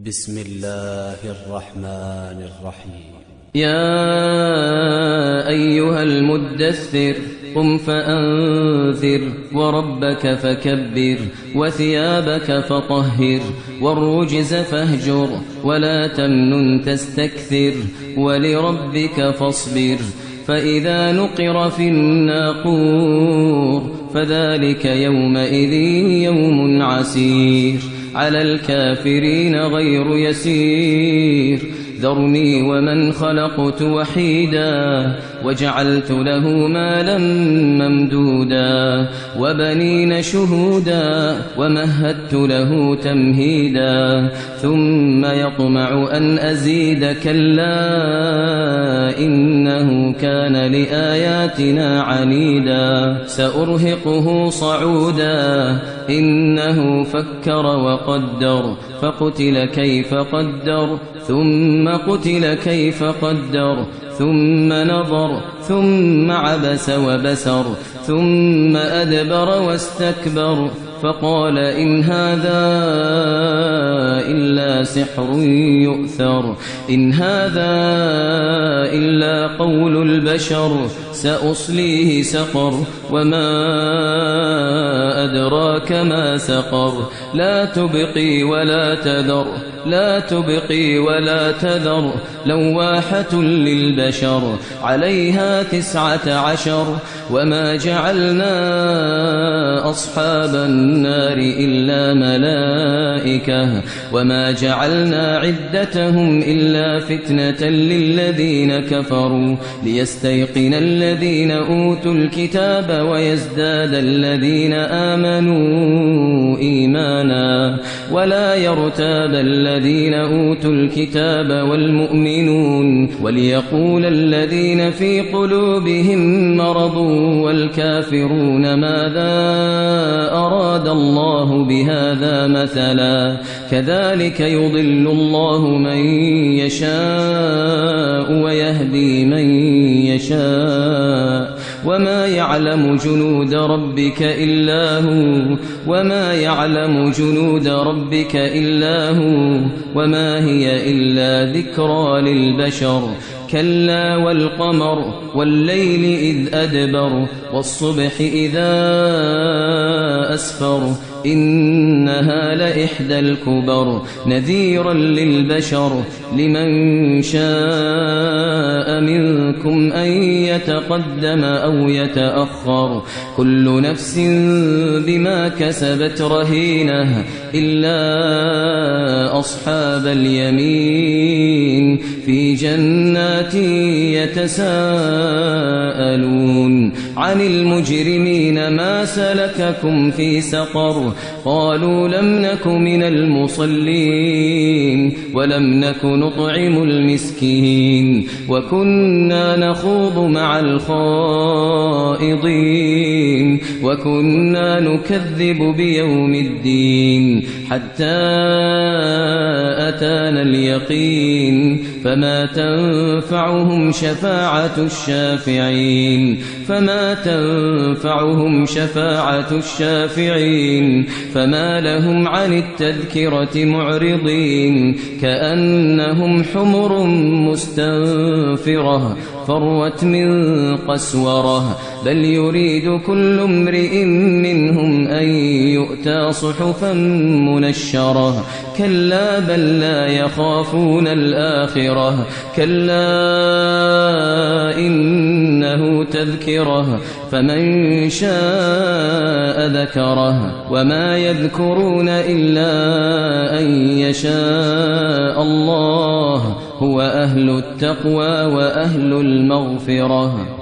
بسم الله الرحمن الرحيم. يا أيها المدثر قم فأنذر وربك فكبر وثيابك فطهر والرجز فاهجر ولا تمنن تستكثر ولربك فاصبر فإذا نقر في الناقور فذلك يومئذ يوم عسير على الكافرين غير يسير ذرني ومن خلقت وحيدا وجعلت له مالا ممدودا وبنين شهودا ومهدت له تمهيدا ثم يطمع أن أزيد كلا إنه كان لآياتنا عنيدا سأرهقه صعودا إنه فكر وقدر فقتل كيف قدر ثم قتل كيف قدر ثم نظر ثم عبس وبسر ثم أدبر واستكبر فقال إن هذا إلا سحر يؤثر إن هذا إلا قول البشر سأصليه سقر وما أدراك ما سقر لا تبقي ولا تذر لا تبقي ولا تذر لواحة للبشر عليها 19 وما جعلنا أصحاب النار إلا ملائكة وما جعلنا عدتهم إلا فتنة للذين كفروا ليستيقن الذين أوتوا الكتاب ويزداد الذين آمنوا إيمانا ولا يرتاب الذين أوتوا الكتاب والمؤمنون وليقول الذين في قلوبهم مرض والكافرون ماذا أراد الله بهذا مثلا كذلك يضل الله من يشاء ويهدي من يشاء وما يعلم جنود ربك إلا هو وما يعلم جنود ربك إلا هو وما هي إلا ذكرى للبشر كلا والقمر والليل إذ أدبر والصبح إذا أسفر إنها لإحدى الكبر نذيرا للبشر لمن شاء منكم أن يتقدم أو يتأخر كل نفس بما كسبت رهينة إلا أصحاب اليمين في جنات يتساءلون عن المجرمين ما سلككم في سقر قالوا لم نك من المصلين ولم نك نطعم المسكين وكنا نخوض مع الخائضين وكنا نكذب بيوم الدين حتى أتانا اليقين فما تنفعهم شفاعة الشافعين فما لهم عن التذكرة معرضين كأنهم حمر مستنفرة فروت من قسورة بل يريد كل امرئ منهم أن يؤتى صحفا منشرة كلا بل لا يخافون الآخرة كلا إنه تذكرة فمن شاء ذكره وما يذكرون إلا أن يشاء الله هو أهل التقوى وأهل المغفرة